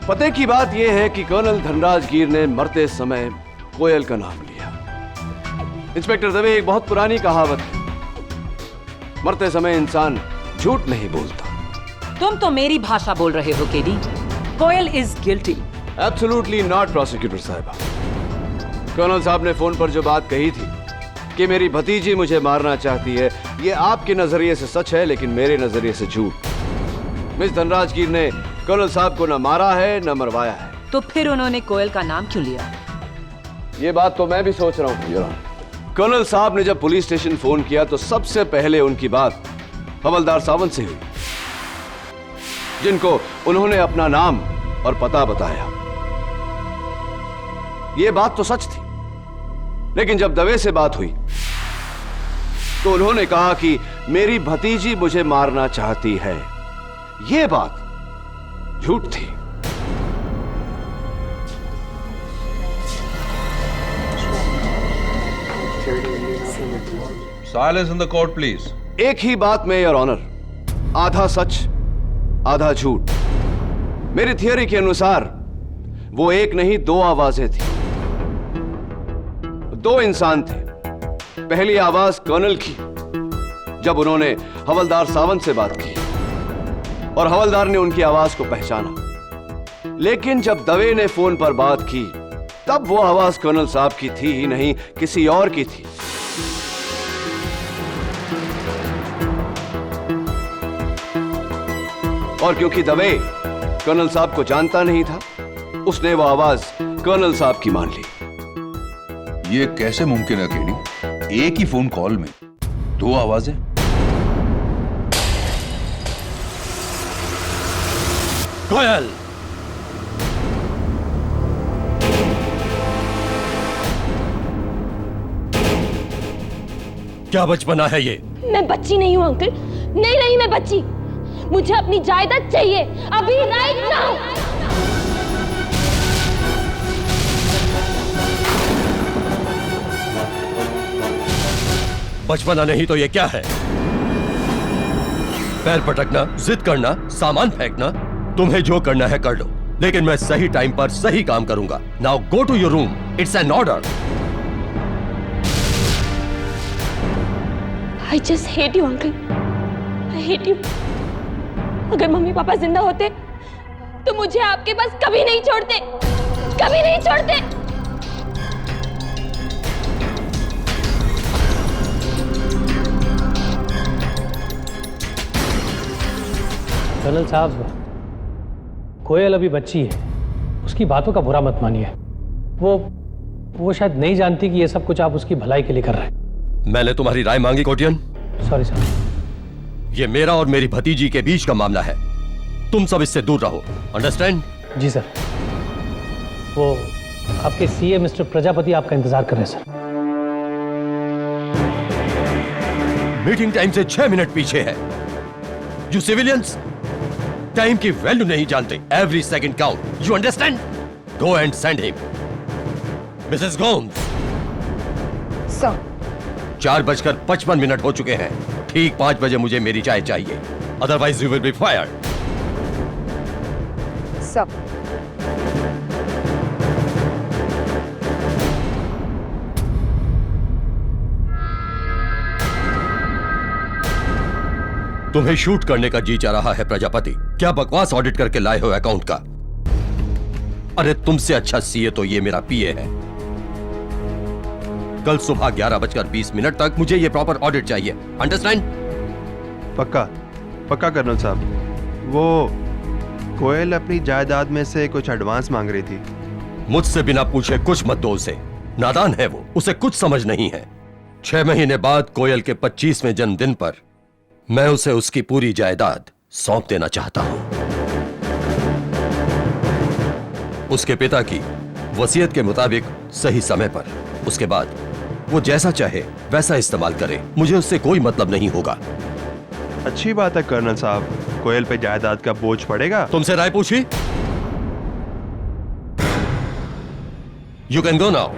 पते की बात यह है कि कर्नल धनराज गिर ने मरते समय कोयल का नाम लिया। इंस्पेक्टर दवे, एक बहुत पुरानी कहावत है, मरते समय इंसान झूठ नहीं बोलता। तुम तो मेरी भाषा बोल रहे हो KD. Koyal is guilty. Absolutely not prosecutor साहिबा। कर्नल साहब ने फोन पर जो बात कही थी कि मेरी भतीजी मुझे मारना चाहती है, ये आपके नजरिए से सच है, लेकिन मेरे नजरिए से झूठ। मिस धनराज गिर ने कर्नल साहब को न मारा है न मरवाया है। तो फिर उन्होंने कोयल का नाम क्यों लिया? ये बात तो मैं भी सोच रहा हूँ। कर्नल साहब ने जब पुलिस स्टेशन फोन किया तो सबसे पहले उनकी बात हवलदार सावंत से हुई, जिनको उन्होंने अपना नाम और पता बताया। ये बात तो सच थी, लेकिन जब दवे से बात हुई तो उन्होंने कहा कि मेरी भतीजी मुझे मारना चाहती है। ये बात झूठ थी। Silence in the court, please. एक ही बात में योर ऑनर, आधा सच आधा झूठ। मेरी थियोरी के अनुसार वो एक नहीं दो आवाजें थी, दो इंसान थे। पहली आवाज कर्नल की, जब उन्होंने हवलदार सावंत से बात की और हवलदार ने उनकी आवाज को पहचाना। लेकिन जब दवे ने फोन पर बात की तब वो आवाज कर्नल साहब की थी ही नहीं, किसी और की थी। और क्योंकि दवे कर्नल साहब को जानता नहीं था, उसने वो आवाज कर्नल साहब की मान ली। ये कैसे मुमकिन है केडी? एक ही फोन कॉल में दो आवाजें? कोयल, क्या बचपना है ये? मैं बच्ची नहीं हूं अंकल। नहीं, मैं बच्ची। मुझे अपनी जायदाद चाहिए अभी, राइट नाउ। बचपना नहीं तो ये क्या है? पैर पटकना, जिद करना, सामान फेंकना, तुम्हें जो करना है कर लो, लेकिन मैं सही टाइम पर सही काम करूंगा। Now go to your room, it's an order. I just hate you, uncle. I hate you. अगर मम्मी पापा जिंदा होते तो मुझे आपके पास कभी नहीं छोड़ते, कभी नहीं छोड़ते। कर्नल साहब, कोयल अभी बच्ची है, उसकी बातों का बुरा मत मानिए। वो शायद नहीं जानती कि ये सब कुछ आप उसकी भलाई के लिए कर रहे हैं। मैंने तुम्हारी राय मांगी कोटियन। Sorry sir. ये मेरा और मेरी भतीजी के बीच का मामला है, तुम सब इससे दूर रहो, अंडरस्टैंड? जी सर। वो आपके सीए मिस्टर प्रजापति आपका इंतजार कर रहे हैं सर। मीटिंग टाइम से 6 मिनट पीछे है। यू सिविलियंस टाइम की वैल्यू नहीं जानते। Every second count, you understand? Go and send him. Mrs Gomes. Sir. 4:55 हो चुके हैं। ठीक 5 बजे मुझे मेरी चाय चाहिए, otherwise you will be fired. Sir. तुम्हें शूट करने का जी चाह रहा है प्रजापति? क्या बकवास ऑडिट करके लाए हो अकाउंट का? अरे तुमसे अच्छा सीए तो ये मेरा पीए है। कल सुबह 11:20 तक मुझे ये प्रॉपर ऑडिट चाहिए, अंडरस्टैंड? पक्का कर्नल साहब। वो कोयल अपनी जायदाद में से कुछ एडवांस मांग रही थी। मुझसे बिना पूछे कुछ मत दो उसे, नादान है वो, उसे कुछ समझ नहीं है। 6 महीने बाद कोयल के 25वें जन्मदिन पर मैं उसे उसकी पूरी जायदाद सौंप देना चाहता हूं। उसके पिता की वसीयत के मुताबिक सही समय पर। उसके बाद वो जैसा चाहे वैसा इस्तेमाल करे, मुझे उससे कोई मतलब नहीं होगा। अच्छी बात है कर्नल साहब, कोयल पे जायदाद का बोझ पड़ेगा। तुमसे राय पूछी? You can go now.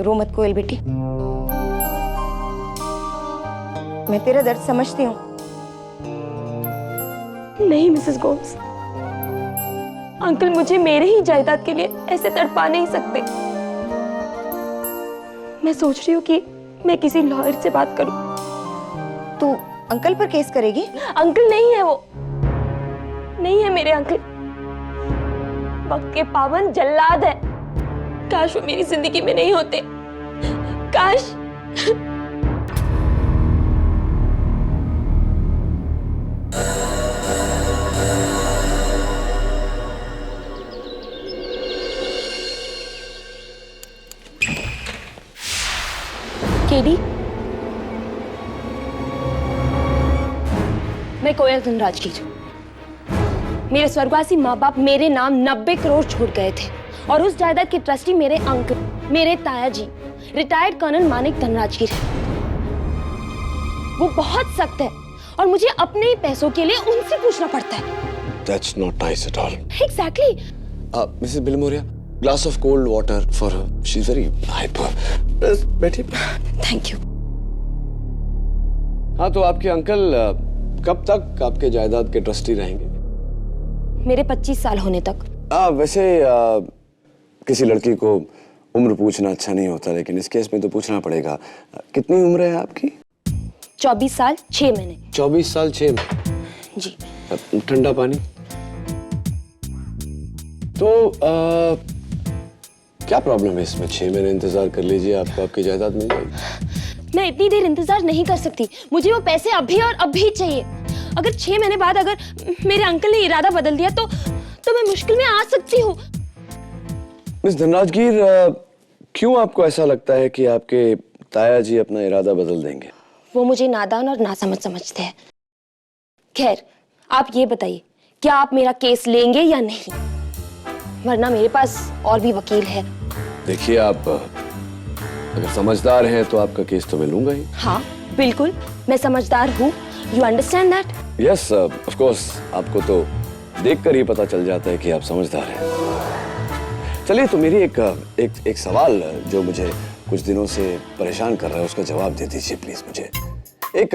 रो मत कोयल बेटी, मैं तेरा दर्द समझती हूँ। नहीं मिसेस गोम्स, अंकल मुझे मेरे ही जायदाद के लिए ऐसे तड़पा नहीं सकते। मैं सोच रही हूँ कि मैं किसी लॉयर से बात करूं। तू अंकल पर केस करेगी? अंकल नहीं है वो, नहीं है मेरे अंकल, वक्त के पावन जल्लाद है। काश वो मेरी जिंदगी में नहीं होते, काश। केडी, मैं कोयल धनराजगीर। मेरे स्वर्गवासी माँ बाप मेरे नाम 90 करोड़ छोड़ गए थे और उस जायदाद के ट्रस्टी मेरे अंकल, मेरे ताया जी, रिटायर्ड कर्नल मानिक धनराजगीर है। वो बहुत सख्त है और मुझे अपने ही पैसों के लिए उनसे पूछना पड़ता है। That's not nice at all. Exactly. Mrs. Bilmoria, glass of cold water for her. She's very hyper. बस बैठिए। Thank you. हाँ, तो आपके अंकल कब तक आपके जायदाद के ट्रस्टी रहेंगे? मेरे 25 साल होने तक। वैसे किसी लड़की को उम्र पूछना अच्छा नहीं होता, लेकिन इस केस में तो पूछना पड़ेगा। कितनी उम्र है आपकी? 24 साल 6 महीने। 24 साल 6 महीने। जी। ठंडा पानी। तो क्या प्रॉब्लम है इसमें? 6 महीने इंतजार कर लीजिए, आपको आपकी जायदाद मिल जाएगी। मैं इतनी देर इंतजार नहीं कर सकती, मुझे वो पैसे अभी और अभी चाहिए। अगर 6 महीने बाद अगर मेरे अंकल ने इरादा बदल दिया तो मैं मुश्किल में आ सकती हूँ। मिस धनराजगीर, क्यों आपको ऐसा लगता है कि आपके ताया जी अपना इरादा बदल देंगे? वो मुझे नादान और नासमझ समझते हैं। खैर, आप ये बताइए, क्या आप मेरा केस लेंगे या नहीं? वरना मेरे पास और भी वकील है। देखिए, आप अगर समझदार हैं तो आपका केस तो मैं लूंगा ही। हाँ, बिल्कुल, मैं समझदार हूँ। You understand that? Yes, of course. आपको तो देखकर ही पता चल जाता है कि आप समझदार हैं। चलिए, तो मेरी एक सवाल जो मुझे कुछ दिनों से परेशान कर रहा है, उसका जवाब दे दीजिए प्लीज मुझे। एक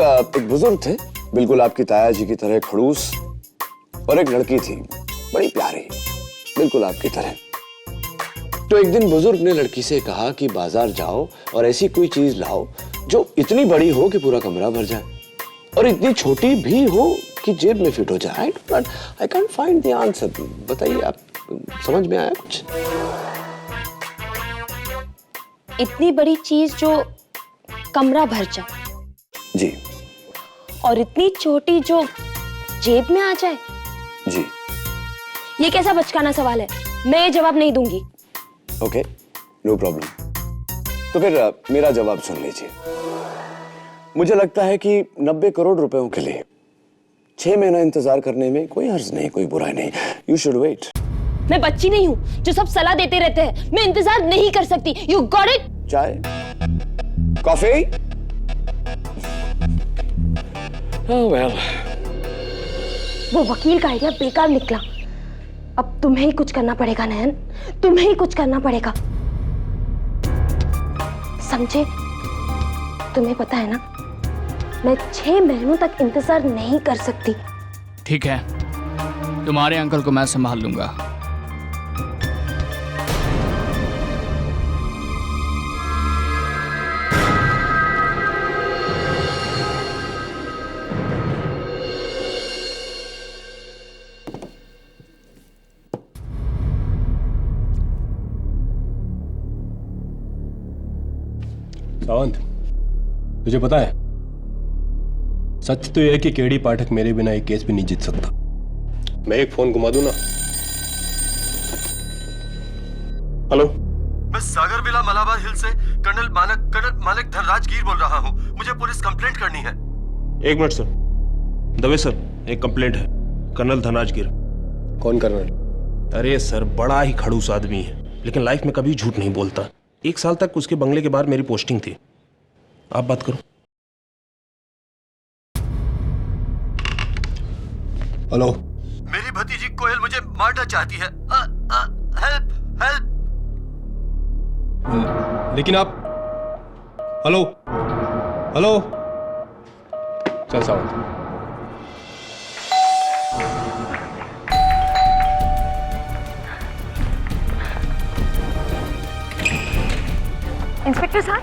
बुजुर्ग थे, बिल्कुल आपकी ताया जी की तरह खड़ूस, और एक लड़की थी बड़ी प्यारी, बिल्कुल आपकी तरह। तो एक दिन बुजुर्ग ने लड़की से कहा कि बाजार जाओ और ऐसी कोई चीज लाओ जो इतनी बड़ी हो कि पूरा कमरा भर जाए और इतनी छोटी भी हो कि जेब में फिट हो जाए। I can't find the answer. बताइए, आप समझ में आया कुछ? इतनी बड़ी चीज जो कमरा भर जाए जी, और इतनी छोटी जो जेब में आ जाए जी। ये कैसा बचकाना सवाल है? मैं ये जवाब नहीं दूंगी। Okay, no problem. तो फिर मेरा जवाब सुन लीजिए। मुझे लगता है कि 90 करोड़ रुपयों के लिए 6 महीना इंतजार करने में कोई हर्ज नहीं, कोई बुराई नहीं। You should wait. मैं बच्ची नहीं हूँ जो सब सलाह देते रहते हैं। मैं इंतजार नहीं कर सकती। You got it? चाय, कॉफी? Oh well. वो वकील का आइडिया बेकार निकला। अब तुम्हें ही कुछ करना पड़ेगा नयन, तुम्हें ही कुछ करना पड़ेगा, समझे? तुम्हें पता है ना, मैं 6 महीनों तक इंतजार नहीं कर सकती। ठीक है, तुम्हारे अंकल को मैं संभाल लूंगा। सावंत, तुझे पता है, सच तो यह है कि केडी पाठक मेरे बिना एक केस भी नहीं जीत सकता। मैं एक फोन घुमा दूं ना? हेलो, मैं सागर विला मलाबार हिल से कर्नल मालिक धनराजगीर बोल रहा हूँ। मुझे पुलिस कंप्लेंट करनी है। 1 मिनट सर। दवे सर, एक कंप्लेंट है, कर्नल धनराजगीर। कौन कर्नल? अरे सर, बड़ा ही खड़ूस आदमी है, लेकिन लाइफ में कभी झूठ नहीं बोलता। 1 साल तक उसके बंगले के बाहर मेरी पोस्टिंग थी। आप बात करो। हेलो, मेरी भतीजी कोयल मुझे मारना चाहती है। Help help. लेकिन आप हेलो हेलो चल सावंत। इंस्पेक्टर साहब,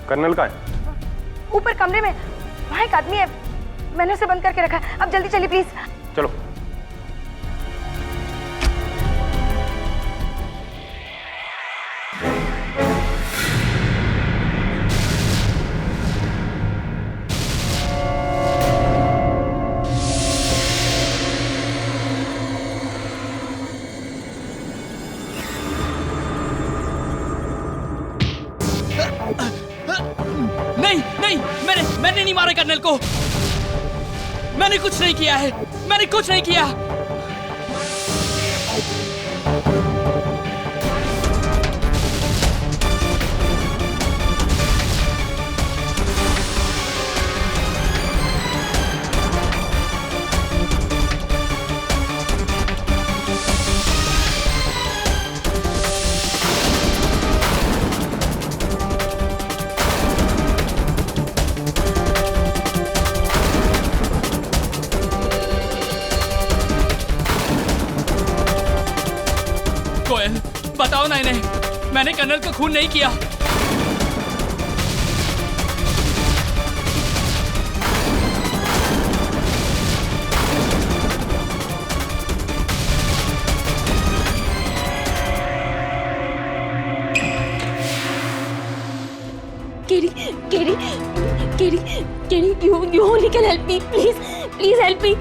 कर्नल का है? ऊपर कमरे में वहाँ एक आदमी है, मैंने उसे बंद करके रखा है। अब जल्दी चलिए प्लीज। चलो। नहीं, मैंने नहीं मारा कर्नल को। मैंने कुछ नहीं किया है, मैंने कुछ नहीं किया। कोयल, बताओ ना इन्हें, मैंने कर्नल को खून नहीं किया। Katie, you only can help me, please help me.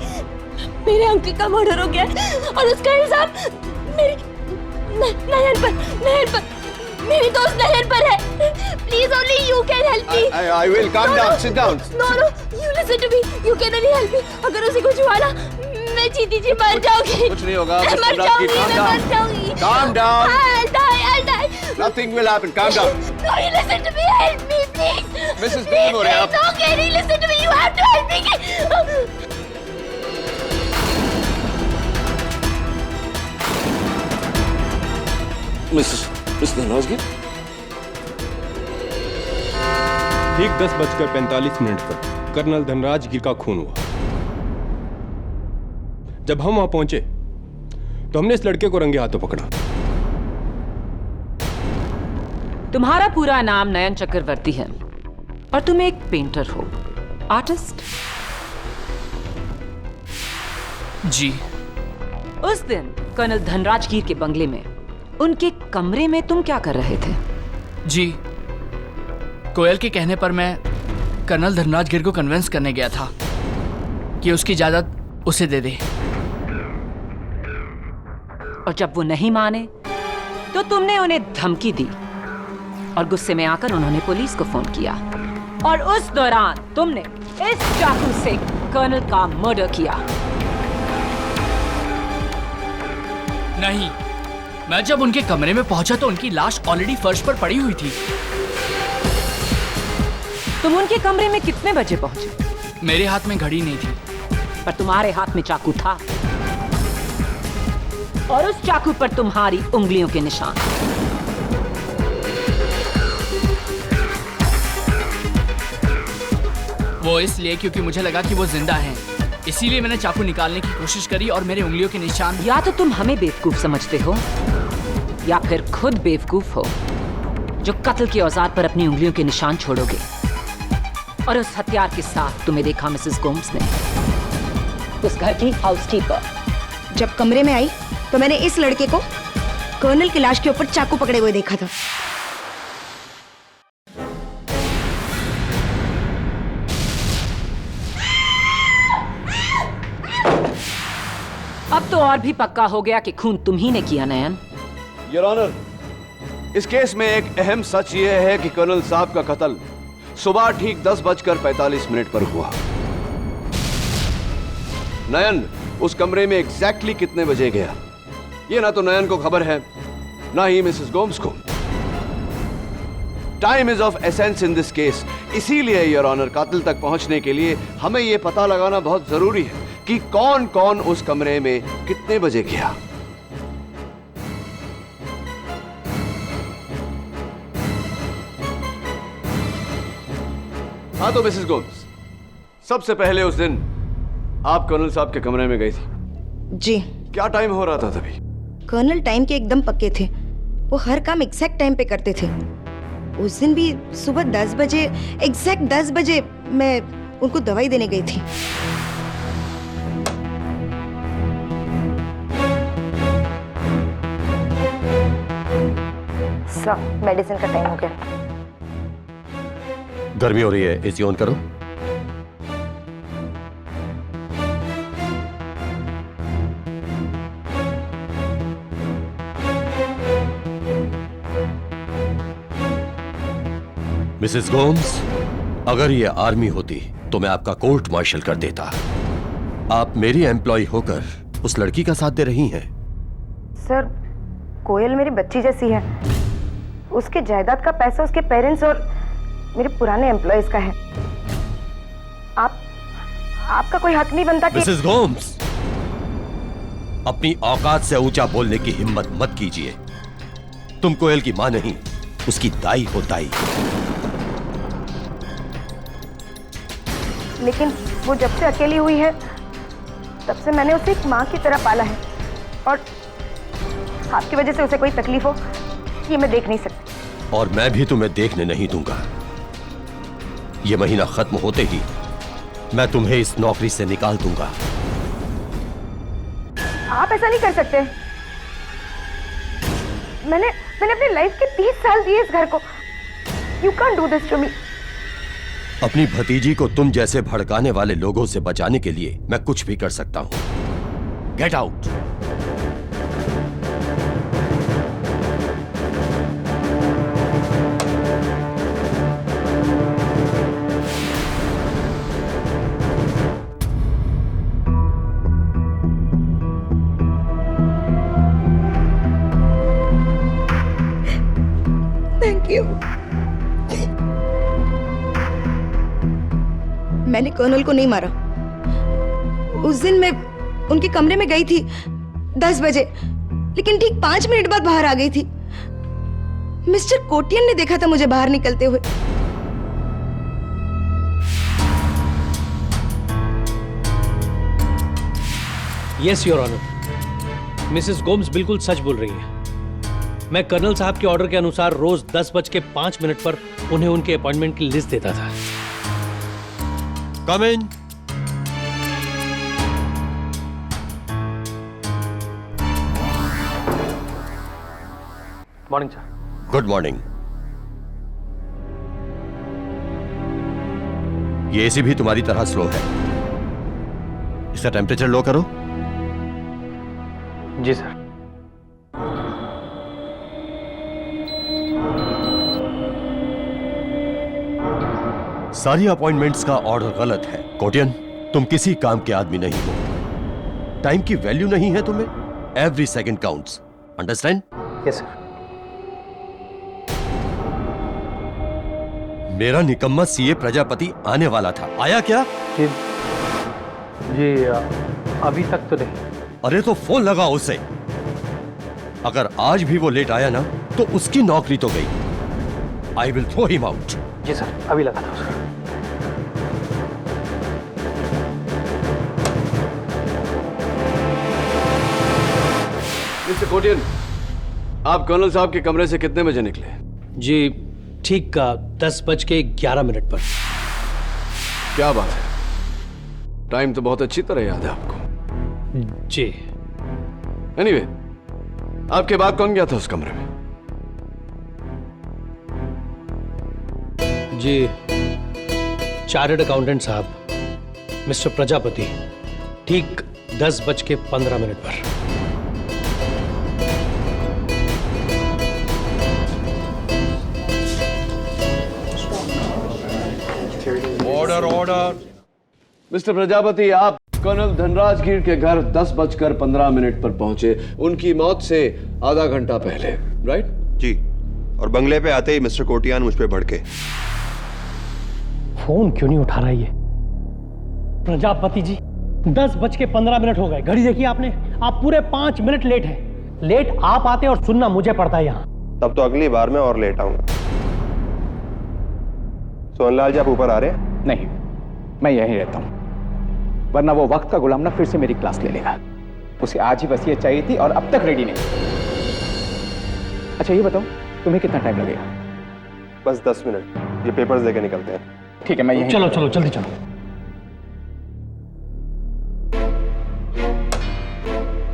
मेरे अंकल का मर्डर हो गया और उसका इल्जाम मेरी नयन पर मेरी दोस्त नयन पर है। Please only you can help me. I will. Calm down. Sit down. No, you listen to me. You can only help me. अगर उसे कुछ हुआ ना, मैं जीती जी मर जाऊंगी। कुछ नहीं होगा। मैं मर जाऊंगी। Calm down. I'll die. Nothing will happen. Calm down. No, you listen to me. Help me, please. Mrs. Please हो रहे आप? No, Katie, listen to me. You have to help me. Miss Dhanrajgir, ठीक 10:45 पर कर्नल धनराजगिर का खून हुआ। जब हम वहां पहुंचे तो हमने इस लड़के को रंगे हाथों पकड़ा। तुम्हारा पूरा नाम नयन चक्रवर्ती है और तुम एक पेंटर हो, आर्टिस्ट। जी। उस दिन कर्नल धनराजगीर के बंगले में, उनके कमरे में तुम क्या कर रहे थे? जी, कोयल के कहने पर मैं कर्नल धनराजगिर को कन्विंस करने गया था कि उसकी जायदाद उसे दे दे। और जब वो नहीं माने तो तुमने उन्हें धमकी दी और गुस्से में आकर उन्होंने पुलिस को फोन किया और उस दौरान तुमने इस चाकू से कर्नल का मर्डर किया। नहीं, मैं जब उनके कमरे में पहुंचा तो उनकी लाश ऑलरेडी फर्श पर पड़ी हुई थी। तुम उनके कमरे में कितने बजे पहुंचे? मेरे हाथ में घड़ी नहीं थी, पर तुम्हारे हाथ में चाकू था और उस चाकू पर तुम्हारी उंगलियों के निशान। वो इसलिए क्योंकि मुझे लगा कि वो जिंदा हैं, इसीलिए मैंने चाकू निकालने की कोशिश करी और मेरे उंगलियों के निशान। या तो तुम हमें बेवकूफ समझते हो या फिर खुद बेवकूफ हो जो कत्ल के औजार पर अपनी उंगलियों के निशान छोड़ोगे। और उस हथियार के साथ तुम्हें देखा मिसेस गोम्स ने, उस घर की हाउसकीपर। जब कमरे में आई तो मैंने इस लड़के को कर्नल की लाश के ऊपर चाकू पकड़े हुए देखा था। अब तो और भी पक्का हो गया कि खून तुम ही ने किया नयन। योर ऑनर, इस केस में एक अहम सच यह है कि कर्नल साहब का कत्ल सुबह ठीक 10:45 पर हुआ। नयन उस कमरे में एग्जैक्टली कितने बजे गया, ये ना तो नयन को खबर है ना ही मिसेस गोम्स को। Time is of essence in this case. इसीलिए योर ऑनर, कातिल तक पहुंचने के लिए हमें यह पता लगाना बहुत जरूरी है कि कौन कौन उस कमरे में कितने बजे गया। हाँ तो मिसेस गोम्स, सबसे पहले उस दिन आप कर्नल साहब के कमरे में गई थी। जी। क्या टाइम हो रहा था तभी? कर्नल टाइम के एकदम पक्के थे। वो हर काम एग्जैक्ट टाइम पे करते थे। उस दिन भी सुबह 10 बजे, एग्जैक्ट 10 बजे मैं उनको दवाई देने गई थी। सब मेडिसिन का टाइम हो गया। गर्मी हो रही है, एसी ऑन करो। मिसेस गोम्स, अगर ये आर्मी होती तो मैं आपका कोर्ट मार्शल कर देता। आप मेरी एम्प्लॉय होकर उस लड़की का साथ दे रही हैं। सर, कोयल मेरी बच्ची जैसी है। उसके जायदाद का पैसा उसके पेरेंट्स और मेरे पुराने एम्प्लॉयज का है। आपका कोई हक नहीं बनता कि... मिसेस गोम्स, अपनी औकात से ऊंचा बोलने की हिम्मत मत कीजिए। तुम कोयल की मां नहीं, उसकी दाई हो दाई। लेकिन वो जब से अकेली हुई है तब से मैंने उसे एक माँ की तरह पाला है, और आपकी वजह से उसे कोई तकलीफ हो ये मैं देख नहीं सकती। और मैं भी तुम्हें देखने नहीं दूंगा। ये महीना खत्म होते ही मैं तुम्हें इस नौकरी से निकाल दूंगा। आप ऐसा नहीं कर सकते। मैंने अपनी लाइफ के 30 साल दिए इस घर को। You can't do this to me. अपनी भतीजी को तुम जैसे भड़काने वाले लोगों से बचाने के लिए मैं कुछ भी कर सकता हूं। Get out. Thank you. मैंने कर्नल को नहीं मारा। उस दिन मैं उनके कमरे में गई थी 10 बजे, लेकिन ठीक 5 मिनट बाद बाहर आ गई थी। मिस्टर कोटियन ने देखा था मुझे बाहर निकलते हुए। Yes your honour, Mrs Gomes बिल्कुल सच बोल रही है। मैं कर्नल साहब के ऑर्डर के अनुसार रोज 10:05 पर उन्हें उनके अपॉइंटमेंट की लिस्ट देता था। Come in. Morning sir. Good morning. ये एसी भी तुम्हारी तरह स्लो है। इसका टेम्परेचर लो करो। जी सर। सारी अपॉइंटमेंट्स का ऑर्डर गलत है। कोटियन, तुम किसी काम के आदमी नहीं हो। टाइम की वैल्यू नहीं है तुम्हें। Every second counts. Understand? Yes sir. मेरा निकम्मा सीए प्रजापति आने वाला था। आया क्या? जी अभी तक तो नहीं। अरे तो फोन लगाओ उसे। अगर आज भी वो लेट आया ना तो उसकी नौकरी तो गई। I will throw him out. जी सर, अभी लगा था सर। मिस्टर कोटियन, आप कर्नल साहब के कमरे से कितने बजे निकले? जी ठीक 10:11 पर। क्या बात है, टाइम तो बहुत अच्छी तरह याद है आपको। जी। एनीवे, आपके बाद कौन गया था उस कमरे में? जी चार्टर्ड अकाउंटेंट साहब मिस्टर प्रजापति, ठीक 10:15 पर। Order order. मिस्टर प्रजापति, आप कर्नल धनराजगीर के घर 10:15 पर पहुंचे, उनकी मौत से आधा घंटा पहले, राइट? जी, और बंगले पे आते ही मिस्टर कोटियान मुझ पे भड़के। फोन क्यों नहीं उठा रहा ये प्रजापति जी? 10:15 हो गए। घड़ी देखी आपने? आप पूरे 5 मिनट लेट हैं। लेट आप आते और सुनना मुझे पड़ता है यहाँ। तब तो अगली बार मैं और लेट आऊंगा। सोनलाल जी, आप ऊपर आ रहे हैं? नहीं, मैं यहीं रहता हूँ, वरना वो वक्त का गुलाम ना फिर से मेरी क्लास ले लेगा। उसे आज ही वसीयत चाहिए थी और अब तक रेडी नहीं। अच्छा ये बताओ, तुम्हें कितना टाइम लगेगा? बस 10 मिनट, ये पेपर्स लेके निकलते हैं। ठीक है, मैं यहीं। चलो चलो जल्दी चलो।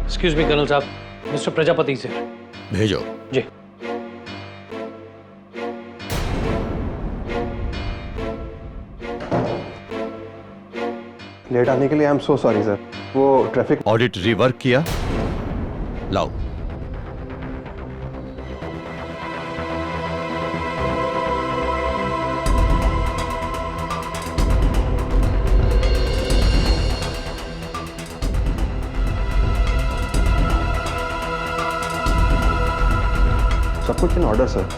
एक्सक्यूज मी कर्नल साहब, मिस्टर प्रजापति से भेजो। जी। लेट आने के लिए I am so sorry sir, वो ट्रैफिक। ऑडिट रिवर्क किया? लाओ। सब कुछ इन ऑर्डर सर।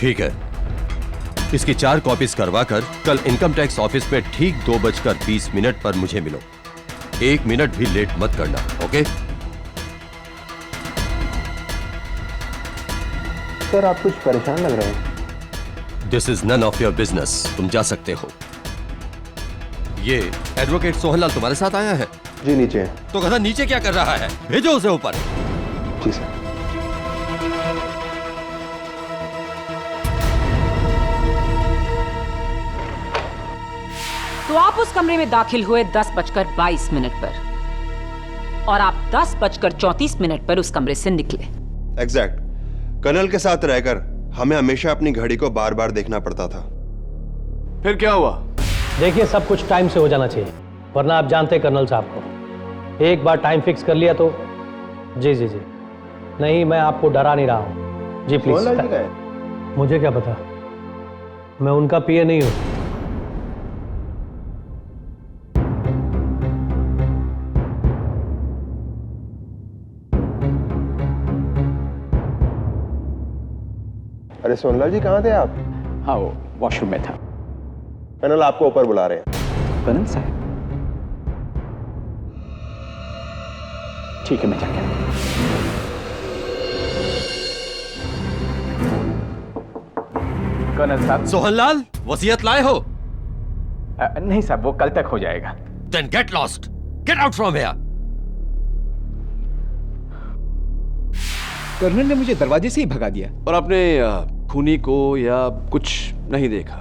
ठीक है, इसकी 4 कॉपीज करवाकर कल इनकम टैक्स ऑफिस में ठीक 2:20 पर मुझे मिलो। 1 मिनट भी लेट मत करना, ओके? सर आप कुछ परेशान लग रहे हैं। This is none of your business, तुम जा सकते हो। ये एडवोकेट सोहनलाल तुम्हारे साथ आया है? जी नीचे है। तो गधा नीचे क्या कर रहा है? भेजो उसे ऊपर। जी सर। तो आप उस कमरे में दाखिल हुए 10:22 पर और आप 10:34 पर उस कमरे से निकले। एग्जैक्ट। कर्नल के साथ रहकर हमें हमेशा अपनी घड़ी को बार बार देखना पड़ता था। फिर क्या हुआ? देखिए सब कुछ टाइम से हो जाना चाहिए, वरना आप जानते हैं कर्नल साहब को, एक बार टाइम फिक्स कर लिया तो। जी जी जी, नहीं मैं आपको डरा नहीं रहा हूँ जी, प्लीज। मुझे क्या पता, मैं उनका पीए नहीं हूँ। अरे सोनलाल जी कहाँ थे आप? हाँ, वो वॉशरूम में था। कर्नल आपको ऊपर बुला रहे हैं। कर्नल साहब? ठीक है, मैं जाके आता हूं। कर्नल साहब। सोहनलाल, वसीयत लाए हो? नहीं साहब, वो कल तक हो जाएगा। Then get lost. Get out from here. Colonel ने मुझे दरवाजे से ही भगा दिया। और आपने खूनी को या कुछ नहीं देखा?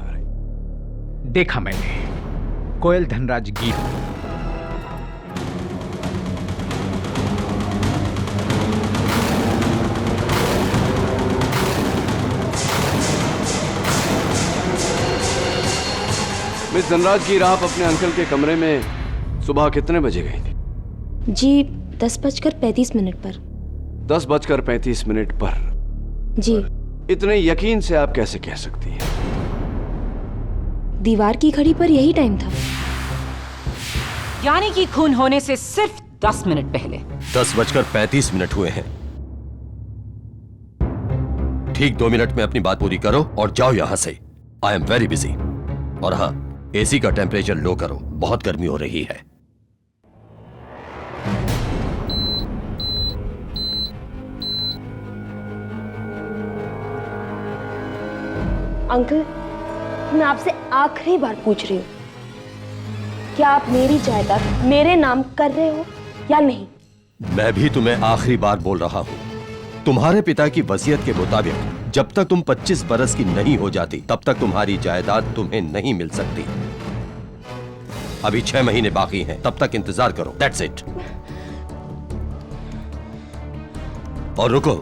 देखा मैंने, कोयल धनराज गिर। मिस धनराज गिर, आप अपने अंकल के कमरे में सुबह कितने बजे गई थी? जी 10:35 पर। 10:35 पर? जी। इतने यकीन से आप कैसे कह सकती हैं? दीवार की घड़ी पर यही टाइम था। यानी कि खून होने से सिर्फ 10 मिनट पहले। 10:35 हुए हैं। ठीक 2 मिनट में अपनी बात पूरी करो और जाओ यहां से। I am very busy. और हाँ, एसी का टेम्परेचर लो करो, बहुत गर्मी हो रही है। अंकल, मैं आपसे आखिरी बार पूछ रही हूँ, क्या आप मेरी जायदाद मेरे नाम कर रहे हो या नहीं? मैं भी तुम्हें आखिरी बार बोल रहा हूं, तुम्हारे पिता की वसीयत के मुताबिक जब तक तुम 25 बरस की नहीं हो जाती तब तक तुम्हारी जायदाद तुम्हें नहीं मिल सकती। अभी 6 महीने बाकी हैं, तब तक इंतजार करो। That's it. और रुको,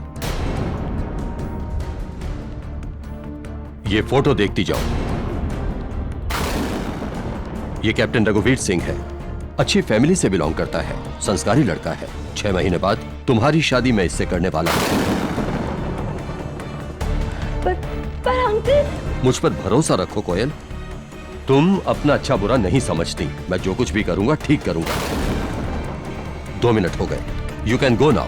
ये फोटो देखती जाओ। ये कैप्टन रघुवीर सिंह है, अच्छी फैमिली से बिलोंग करता है, संस्कारी लड़का है। 6 महीने बाद तुम्हारी शादी मैं इससे करने वाला हूं। पर अंकल। मुझ पर भरोसा रखो कोयल, तुम अपना अच्छा बुरा नहीं समझती। मैं जो कुछ भी करूंगा ठीक करूंगा। 2 मिनट हो गए, यू कैन गो नाउ।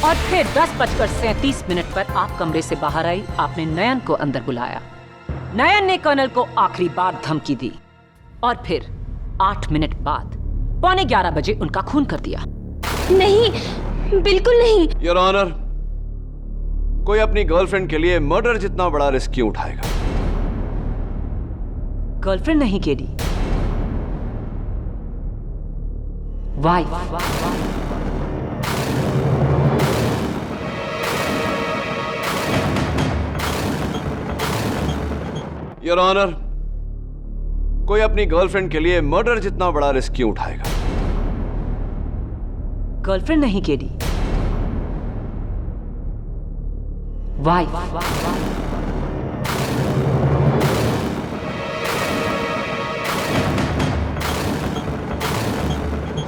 और फिर 10:37 पर आप कमरे से बाहर आई। आपने नयन को अंदर बुलाया। नयन ने कर्नल को आखिरी बार धमकी दी और फिर 8 मिनट बाद 11:15 बजे उनका खून कर दिया। नहीं, बिल्कुल नहीं। योर ऑनर, कोई अपनी गर्लफ्रेंड के लिए मर्डर जितना बड़ा रिस्क क्यों उठाएगा? गर्लफ्रेंड नहीं केडी, वाइफ। योर ऑनर, कोई अपनी गर्लफ्रेंड के लिए मर्डर जितना बड़ा रिस्क क्यों उठाएगा? गर्लफ्रेंड नहीं केडी, वाइफ।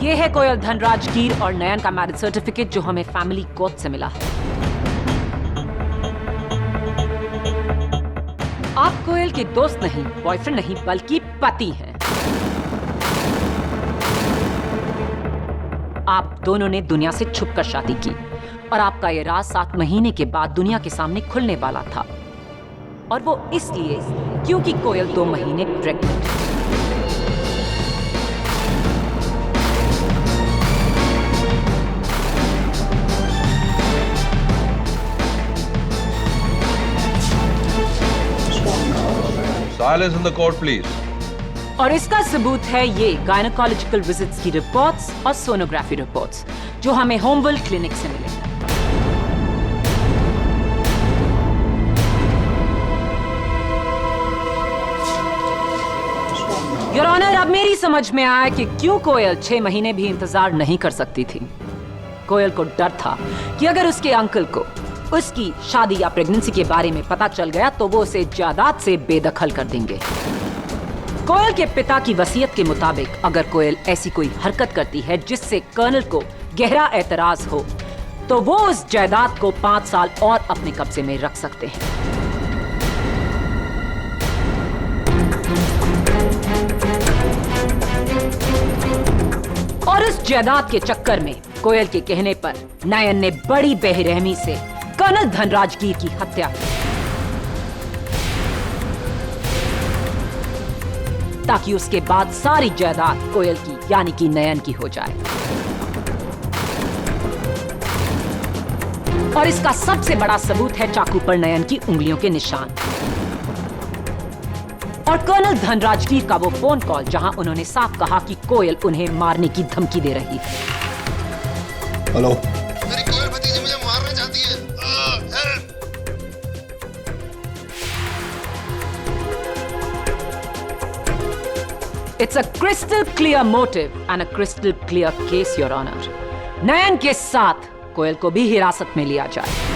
ये है कोयल धनराज कीर और नयन का मैरिज सर्टिफिकेट जो हमें फैमिली कोर्ट से मिला है। आप कोयल के दोस्त नहीं, बॉयफ्रेंड नहीं, बल्कि पति हैं। आप दोनों ने दुनिया से छुपकर शादी की और आपका ये राज 7 महीने के बाद दुनिया के सामने खुलने वाला था, और वो इसलिए क्योंकि कोयल 2 महीने प्रेग्नेंट है। Silence in the court, please. और इसका सबूत है ये गायनोकोलॉजिकल विजिट्स की रिपोर्ट्स और सोनोग्राफी रिपोर्ट्स जो हमें होमवेल क्लिनिक से मिले। योर ऑनर, अब मेरी समझ में आया कि क्यों कोयल 6 महीने भी इंतजार नहीं कर सकती थी। कोयल को डर था कि अगर उसके अंकल को उसकी शादी या प्रेगनेंसी के बारे में पता चल गया तो वो उसे जायदाद से बेदखल कर देंगे। कोयल के पिता की वसीयत के मुताबिक अगर कोयल ऐसी कोई हरकत करती है जिससे कर्नल को गहरा एतराज हो तो वो उस जायदाद को 5 साल और अपने कब्जे में रख सकते हैं। और उस जायदाद के चक्कर में कोयल के कहने पर नयन ने बड़ी बेरहमी से कर्नल धनराज कीर की हत्या की ताकि उसके बाद सारी जायदाद कोयल की यानी कि नयन की हो जाए। और इसका सबसे बड़ा सबूत है चाकू पर नयन की उंगलियों के निशान और कर्नल धनराज कीर का वो फोन कॉल जहां उन्होंने साफ कहा कि कोयल उन्हें मारने की धमकी दे रही है। हेलो, मेरी कोयल भतीजी मुझे मारना चाहती है। It's a crystal clear motive and a crystal clear case, Your Honor. नयन के साथ कोयल को भी हिरासत में लिया जाए।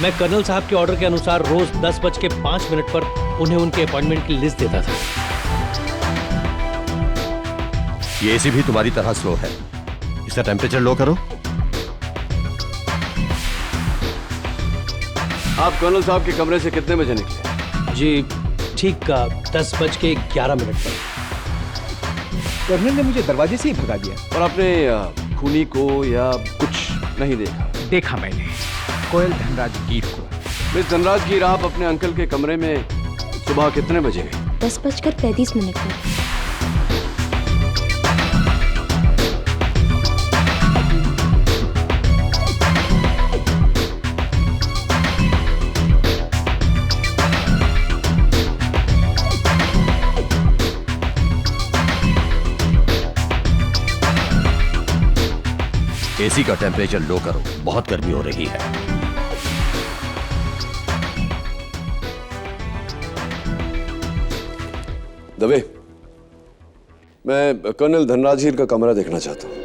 मैं कर्नल साहब के ऑर्डर के अनुसार रोज 10:05 पर उन्हें उनके अपॉइंटमेंट की लिस्ट देता था। ये एसी भी तुम्हारी तरह स्लो है। इसका टेम्परेचर लो करो। आप कर्नल साहब के कमरे से कितने बजे निकले? जी ठीक 10:11 पर। कर्नल ने मुझे दरवाजे से ही भगा दिया। और आपने खूनी को या कुछ नहीं देखा? देखा मैंने कोयल धनराज कीर को। मिस धनराज कीर, आप अपने अंकल के कमरे में सुबह कितने बजे गए? 10:35 पर। एसी का टेम्परेचर लो करो, बहुत गर्मी हो रही है। दवे, मैं कर्नल धनराज कीर का कमरा देखना चाहता हूं।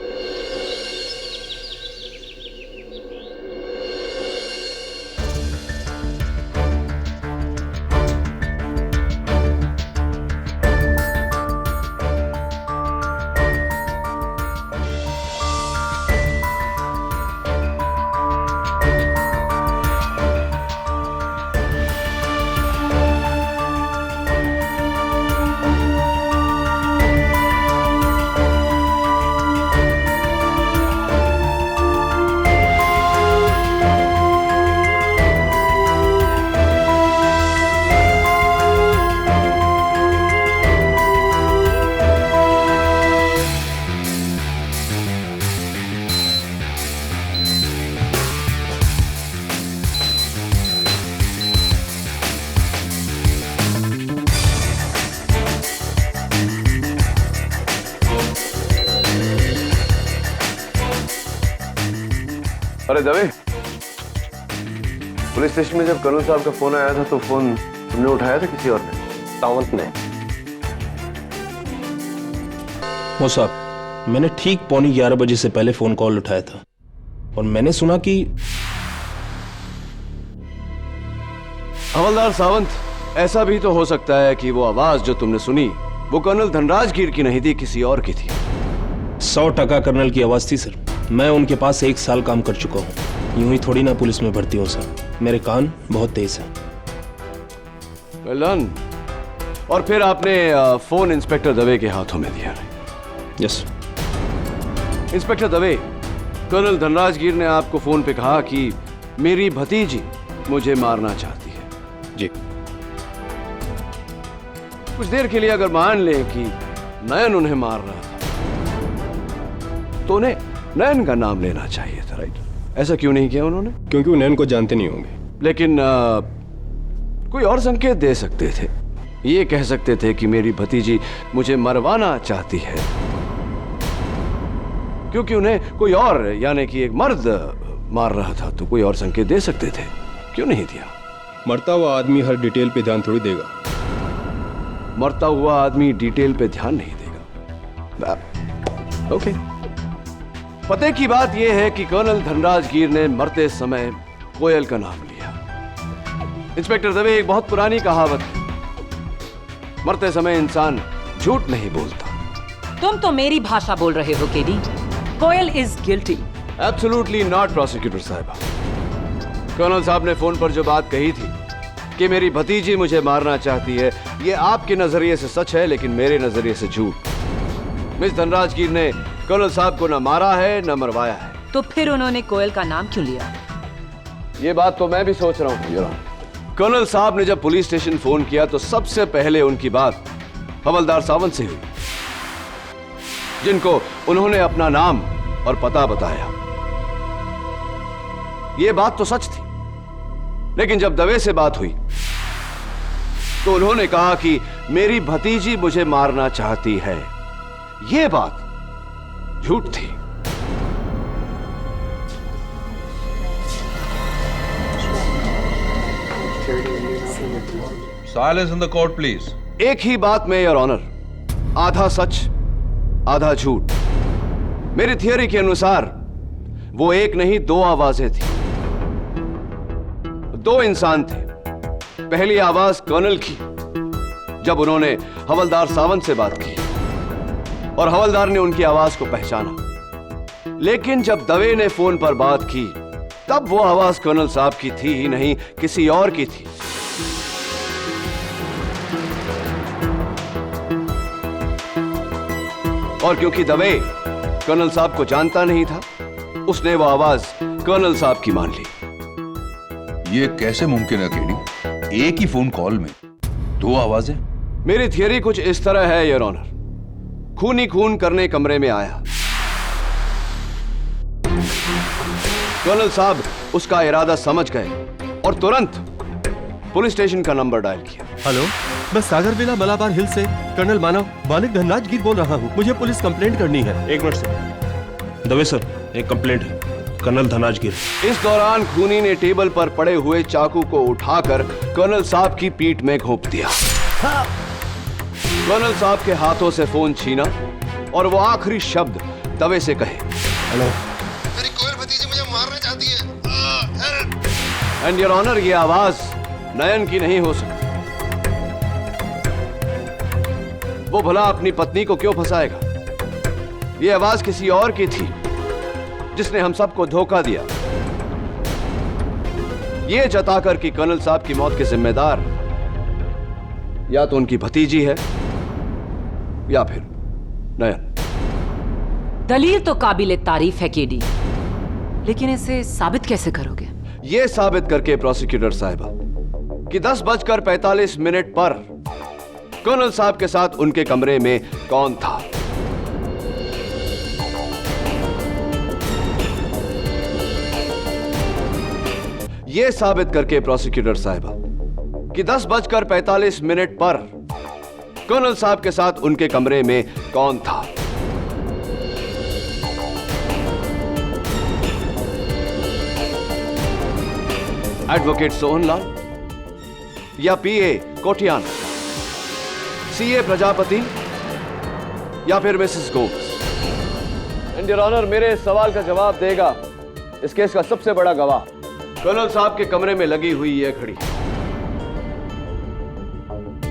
अरे दवे, पुलिस स्टेशन में जब कर्नल साहब का फोन आया था तो फोन तुमने उठाया था किसी और ने? सावंत ने। वो साहब, मैंने ठीक 11:15 से पहले फोन कॉल उठाया था और मैंने सुना कि हवलदार सावंत, ऐसा भी तो हो सकता है कि वो आवाज जो तुमने सुनी वो कर्नल धनराज गिर की नहीं थी, किसी और की थी। 100% कर्नल की आवाज थी सर। मैं उनके पास 1 साल काम कर चुका हूँ, यूं ही थोड़ी ना पुलिस में भर्ती हूँ सर। मेरे कान बहुत तेज हैं। Well done। और फिर आपने फोन इंस्पेक्टर दवे के हाथों में दिया? Yes. Inspector Dave, colonel Dhanraj Gir ने आपको फोन पे कहा कि मेरी भतीजी मुझे मारना चाहती है। जी। कुछ देर के लिए अगर मान लें कि नयन उन्हें मार रहा था तो उन्हें नयन का नाम लेना चाहिए था, राइट? ऐसा क्यों नहीं किया उन्होंने? क्योंकि वो नयन को जानते नहीं होंगे। लेकिन कोई और संकेत दे सकते थे। ये कह सकते थे कि मेरी भतीजी मुझे मरवाना चाहती है, क्योंकि उन्हें कोई और यानी कि एक मर्द मार रहा था, तो कोई और संकेत दे सकते थे। क्यों नहीं दिया? मरता हुआ आदमी हर डिटेल पे ध्यान थोड़ी देगा। मरता हुआ आदमी डिटेल पे ध्यान नहीं देगा। ओके। पते की बात यह है कि कर्नल धनराज गिर ने मरते समय कोयल का नाम लिया। इंस्पेक्टर दवे, एक बहुत पुरानी कहावत है, मरते समय इंसान झूठ नहीं बोलता। तुम तो मेरी भाषा बोल रहे हो KD. Koyal is guilty. Absolutely not prosecutor साहब। कर्नल साहब ने फोन पर जो बात कही थी कि मेरी भतीजी मुझे मारना चाहती है, ये आपके नजरिए से सच है, लेकिन मेरे नजरिए से झूठ। मिस धनराज गिर ने कर्नल साहब को न मारा है न मरवाया है। तो फिर उन्होंने कोयल का नाम क्यों लिया? ये बात तो मैं भी सोच रहा हूँ। कर्नल साहब ने जब पुलिस स्टेशन फोन किया तो सबसे पहले उनकी बात हवलदार सावंत से हुई, जिनको उन्होंने अपना नाम और पता बताया। ये बात तो सच थी, लेकिन जब दवे से बात हुई तो उन्होंने कहा कि मेरी भतीजी मुझे मारना चाहती है। यह बात झूठ थी। Silence in the court, please. एक ही बात में योर ऑनर, आधा सच आधा झूठ। मेरी थियरी के अनुसार वो एक नहीं 2 आवाजें थी, 2 इंसान थे। पहली आवाज कर्नल की, जब उन्होंने हवलदार सावंत से बात की और हवलदार ने उनकी आवाज को पहचाना। लेकिन जब दवे ने फोन पर बात की तब वो आवाज कर्नल साहब की थी ही नहीं, किसी और की थी। और क्योंकि दवे कर्नल साहब को जानता नहीं था, उसने वो आवाज कर्नल साहब की मान ली। ये कैसे मुमकिन है केडी? एक ही फोन कॉल में 2 आवाजें? मेरी थियरी कुछ इस तरह है योर ऑनर। खूनी खून करने कमरे में आया, कर्नल साहब उसका इरादा समझ गए और तुरंत पुलिस स्टेशन का नंबर डायल किया। हेलो, मैं सागर विला मलाबार हिल से कर्नल मानिक धनराज गिर बोल रहा हूँ। मुझे पुलिस कंप्लेंट करनी है। 1 मिनट सर। दवे सर, एक कंप्लेंट है, कर्नल धनराज गिर। इस दौरान खूनी ने टेबल पर पड़े हुए चाकू को उठाकर कर्नल साहब की पीठ में घोंप दिया। कर्नल साहब के हाथों से फोन छीना और वो आखिरी शब्द दवे से कहे, हेलो, मेरी कोयल भतीजी मुझे मारना चाहती है। एंड योर ऑनर, ये आवाज नयन की नहीं हो सकती। वो भला अपनी पत्नी को क्यों फंसाएगा? ये आवाज किसी और की थी, जिसने हम सबको धोखा दिया, ये जताकर कि कर्नल साहब की मौत के जिम्मेदार या तो उनकी भतीजी है या फिर नयन। दलील तो काबिले तारीफ है केडी, लेकिन इसे साबित कैसे करोगे? यह साबित करके प्रोसिक्यूटर साहिबा कि 10:45 पर कर्नल साहब के साथ उनके कमरे में कौन था। यह साबित करके प्रोसिक्यूटर साहिबा कि 10:45 पर कर्नल साहब के साथ उनके कमरे में कौन था। एडवोकेट सोहनलाल या पीए कोटियान, सीए प्रजापति या फिर Mrs Gomes? And your honour, मेरे सवाल का जवाब देगा इस केस का सबसे बड़ा गवाह, कर्नल साहब के कमरे में लगी हुई यह घड़ी।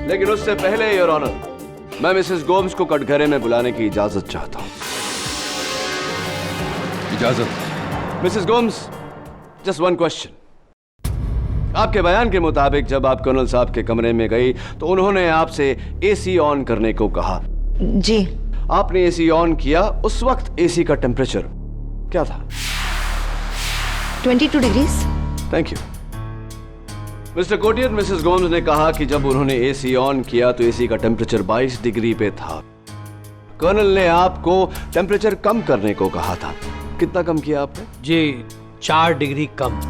लेकिन उससे पहले योर ऑनर, मैं मिसेस गोम्स को कटघरे में बुलाने की इजाजत चाहता हूं। इजाजत। Mrs Gomes, just one question. आपके बयान के मुताबिक जब आप कर्नल साहब के कमरे में गई तो उन्होंने आपसे एसी ऑन करने को कहा। जी। आपने एसी ऑन किया, उस वक्त एसी का टेम्परेचर क्या था? 22 degrees. Thank you mister Kotian. Mrs Gomes ने कहा कि जब उन्होंने एसी ऑन किया तो एसी का टेम्परेचर 22 डिग्री पे था। कर्नल ने आपको टेम्परेचर कम करने को कहा था। कितना कम किया आपने? जी 4 डिग्री कम,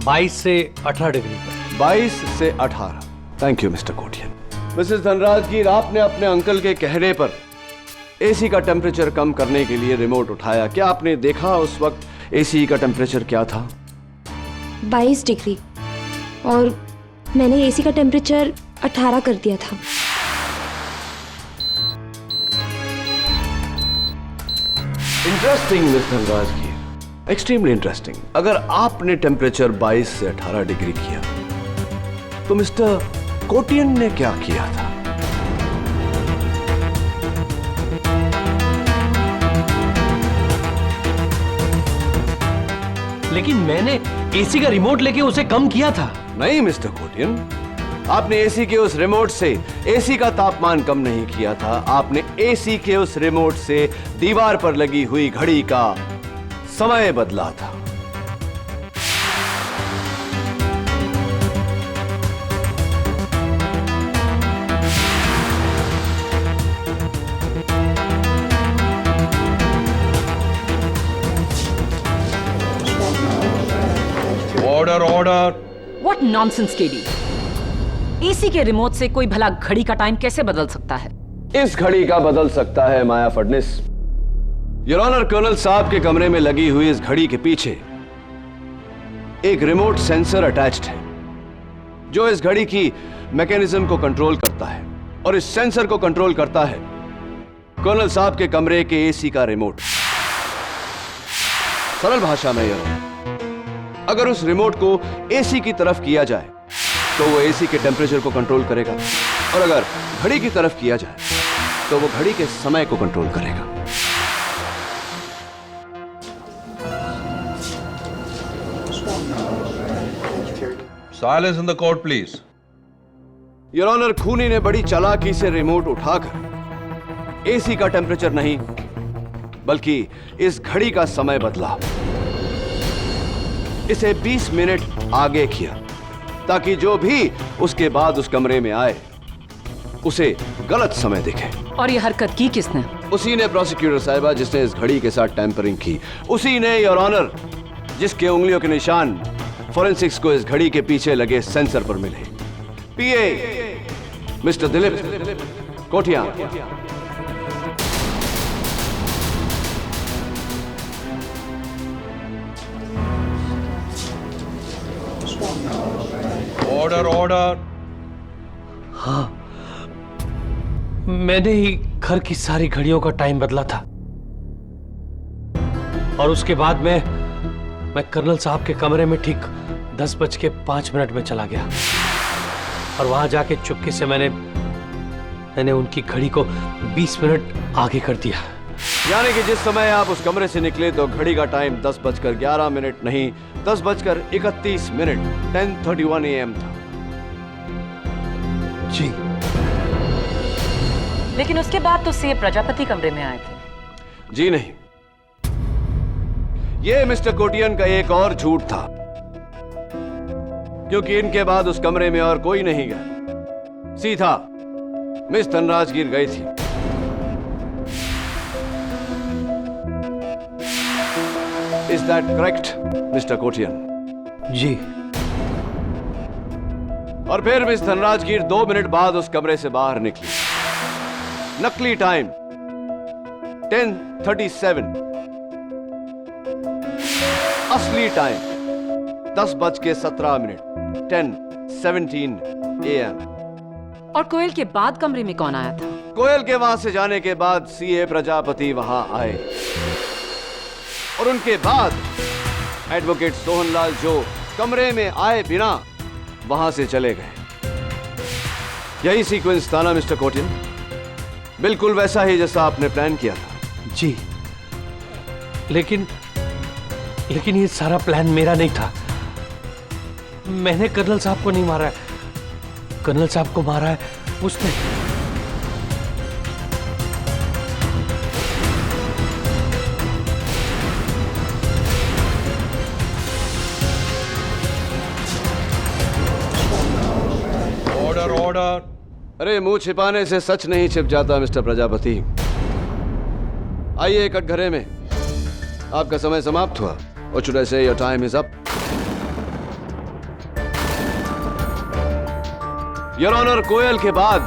22 से 18 डिग्री पर। 22 से 18। Thank you mister Kotian. Mrs Dhanrajgir, आपने अपने अंकल के कहने पर एसी का टेम्परेचर कम करने के लिए रिमोट उठाया। क्या आपने देखा उस वक्त एसी का टेम्परेचर क्या था? 22 डिग्री, और मैंने एसी का टेम्परेचर 18 कर दिया था। Interesting miss Dhanrajgir, extremely interesting. अगर आपने टेम्परेचर 22 से 18 डिग्री किया तो मिस्टर कोटियन ने क्या किया था? लेकिन मैंने एसी का रिमोट लेके उसे कम किया था। नहीं मिस्टर कोटियन, आपने एसी के उस रिमोट से एसी का तापमान कम नहीं किया था। आपने एसी के उस रिमोट से दीवार पर लगी हुई घड़ी का समय बदला था। Order order. What nonsense KD. AC के रिमोट से कोई भला घड़ी का टाइम कैसे बदल सकता है? इस घड़ी का बदल सकता है माया फडनिस। योर ऑनर, कर्नल साहब के कमरे में लगी हुई इस घड़ी के पीछे एक रिमोट सेंसर अटैच्ड है जो इस घड़ी की मैकेनिज्म को कंट्रोल करता है, और इस सेंसर को कंट्रोल करता है कर्नल साहब के कमरे के एसी का रिमोट। सरल भाषा में योर ऑनर, अगर उस रिमोट को एसी की तरफ किया जाए तो वो एसी के टेम्परेचर को कंट्रोल करेगा, और अगर घड़ी की तरफ किया जाए तो वो घड़ी के समय को कंट्रोल करेगा। Silence in the court please. Your honour, खूनी ने बड़ी चालाकी से रिमोट उठाकर एसी का टेम्परेचर नहीं बल्कि इस घड़ी का समय बदला। इसे 20 मिनट आगे किया ताकि जो भी उसके बाद उस कमरे में आए उसे गलत समय दिखे। और ये हरकत की किसने? उसी ने प्रोसिक्यूटर साहिबा जिसने इस घड़ी के साथ टैंपरिंग की। उसी ने योर ऑनर जिसके उंगलियों के निशान फॉरेंसिक्स को इस घड़ी के पीछे लगे सेंसर पर मिले। PA mister Dilip Kotian. Order order. हाँ, मैंने ही घर की सारी घड़ियों का टाइम बदला था, और उसके बाद मैं कर्नल साहब के कमरे में ठीक 10:05 में चला गया, और वहां जाके चुपके से मैंने उनकी घड़ी को 20 मिनट आगे कर दिया। यानी कि जिस समय आप उस कमरे से निकले तो घड़ी का टाइम 10:11 नहीं 10:31 10:31 AM था। जी। लेकिन उसके बाद तो सीए प्रजापति कमरे में आए थे। जी नहीं, यह मिस्टर कोटियन का एक और झूठ था, क्योंकि इनके बाद उस कमरे में और कोई नहीं गया, सीधा मिस धनराजगीर गई थी। Is that correct mister Kotian? जी। और फिर मिस धनराजगीर 2 मिनट बाद उस कमरे से बाहर निकली। नकली टाइम 10:37, असली टाइम 10:17 10:17 AM। और कोयल के बाद कमरे में कौन आया था? कोयल के वहां से जाने के बाद सीए प्रजापति वहां आए और उनके बाद एडवोकेट सोहनलाल जो कमरे में आए बिना वहां से चले गए। यही सीक्वेंस था ना मिस्टर कोटिन? बिल्कुल वैसा ही जैसा आपने प्लान किया था। जी, लेकिन ये सारा प्लान मेरा नहीं था। मैंने कर्नल साहब को नहीं मारा है, कर्नल साहब को मारा है उसने। Order order. अरे मुंह छिपाने से सच नहीं छिप जाता मिस्टर प्रजापति। आइए कटघरे में। आपका समय समाप्त हुआ। Or should I say your time is up? Your Honor, कोयल के बाद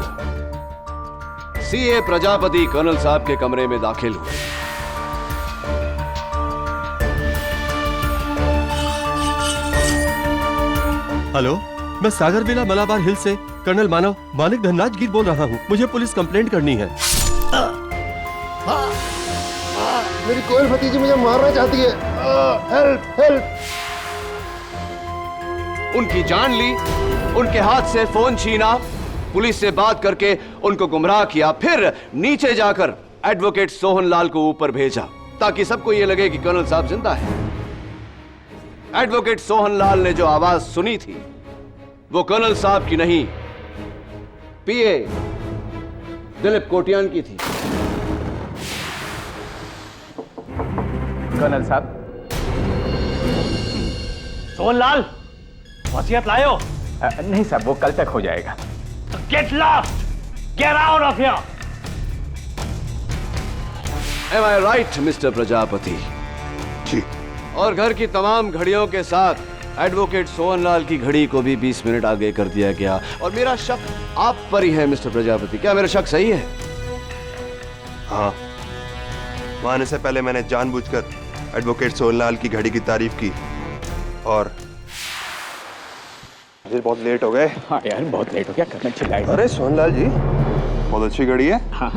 सीए प्रजापति कर्नल साहब के कमरे में दाखिल हुए। हेलो, मैं सागर विला मलाबार हिल से कर्नल मानिक धनराज गिर बोल रहा हूँ। मुझे पुलिस कंप्लेंट करनी है। मेरी कोयल भतीजी मुझे मारना चाहती है। Help help. उनकी जान ली, उनके हाथ से फोन छीना, पुलिस से बात करके उनको गुमराह किया, फिर नीचे जाकर एडवोकेट सोहनलाल को ऊपर भेजा ताकि सबको यह लगे कि कर्नल साहब जिंदा है। एडवोकेट सोहनलाल ने जो आवाज सुनी थी वो कर्नल साहब की नहीं, पीए दिलीप कोटियान की थी। कर्नल साहब। सोहनलाल, वसीयत लायो? नहीं साहब, वो कल तक हो जाएगा। Get lost, get out of here. Am I right, mister Prajapati? जी। और घर की तमाम घड़ियों के साथ एडवोकेट सोहनलाल की घड़ी को भी 20 मिनट आगे कर दिया गया। और मेरा शक आप पर ही है मिस्टर प्रजापति। क्या मेरा शक सही है? हाँ, वहां आने से पहले मैंने जानबूझकर एडवोकेट सोहनलाल की घड़ी की तारीफ की और मुझे बहुत लेट हो गए। हाँ यार, बहुत लेट हो गया। कर्नल चिल्लाए। अरे सोहनलाल जी, बहुत अच्छी घड़ी है। हाँ।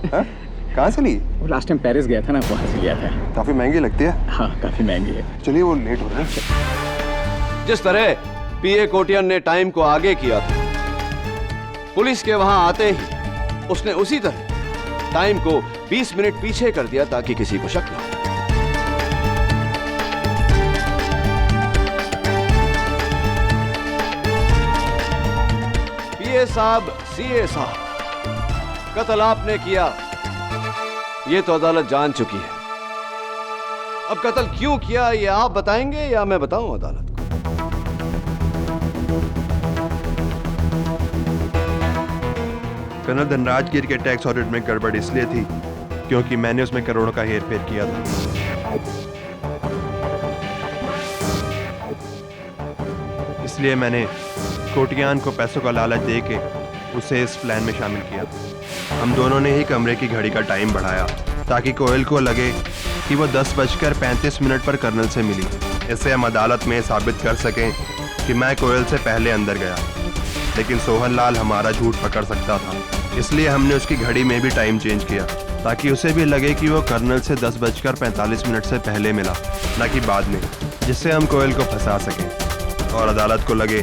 कहाँ से ली? वो लास्ट टाइम पेरिस गया था ना, वहाँ से लिया था। काफी महंगी लगती है। हाँ, काफी महंगी है। चलिए, वो लेट हो रहा है। जिस तरह पीए कोटियन ने टाइम को आगे किया था, पुलिस के वहां आते ही उसने उसी तरह टाइम को 20 मिनट पीछे कर दिया ताकि किसी को शक न हो। पीए साहब, सीए साहब, कत्ल आपने किया, ये तो अदालत जान चुकी है। अब कत्ल क्यों किया ये आप बताएंगे या मैं बताऊं अदालत को? कर्नल धनराज गिर के टैक्स ऑडिट में गड़बड़ इसलिए थी क्योंकि मैंने उसमें करोड़ों का हेरफेर किया था। इसलिए मैंने कोटियान को पैसों का लालच देके उसे इस प्लान में शामिल किया। हम दोनों ने ही कमरे की घड़ी का टाइम बढ़ाया ताकि कोयल को लगे कि वो 10:35 पर कर्नल से मिली। इससे हम अदालत में साबित कर सकें कि मैं कोयल से पहले अंदर गया, लेकिन सोहनलाल हमारा झूठ पकड़ सकता था। इसलिए हमने उसकी घड़ी में भी टाइम चेंज किया ताकि उसे भी लगे कि वो कर्नल से 10:45 से पहले मिला, न कि बाद में, जिससे हम कोयल को फंसा सकें और अदालत को लगे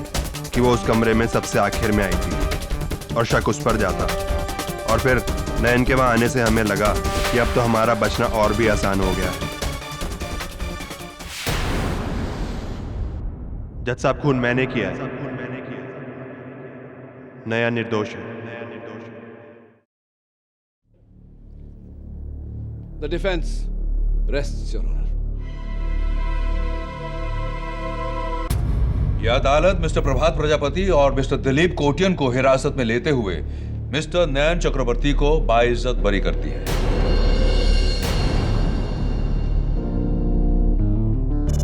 कि वो उस कमरे में सबसे आखिर में आई थी और शक उस पर जाता। और फिर नयन के वहां आने से हमें लगा कि अब तो हमारा बचना और भी आसान हो गया है। जज साहब, खून मैंने किया है, नया निर्दोष है। The defense rests, Your Honor. यह अदालत मिस्टर प्रभात प्रजापति और मिस्टर दिलीप कोटियन को हिरासत में लेते हुए मिस्टर नयन चक्रवर्ती को बाइज्जत बरी करती है।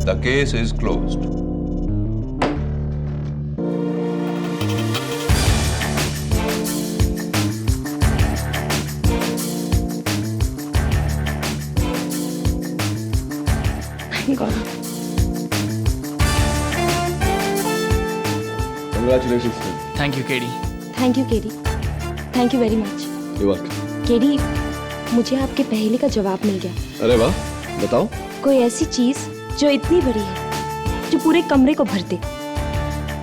The case is closed. Congratulations. Thank you KD. Thank you KD, thank you very much. You're welcome. KD, मुझे आपके पहेली का जवाब मिल गया। अरे वाह, बताओ। कोई ऐसी चीज जो इतनी बड़ी है जो पूरे कमरे को भर दे,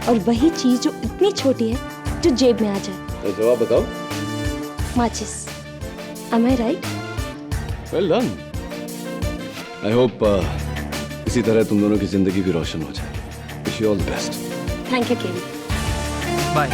और वही चीज जो इतनी छोटी है जो जेब में आ जाए। तो जवाब बताओ। माचिस। Am I right? Well done. I hope इसी तरह तुम दोनों की जिंदगी भी रोशन हो जाए। Wish you all the best. Thank you, KD. Bye.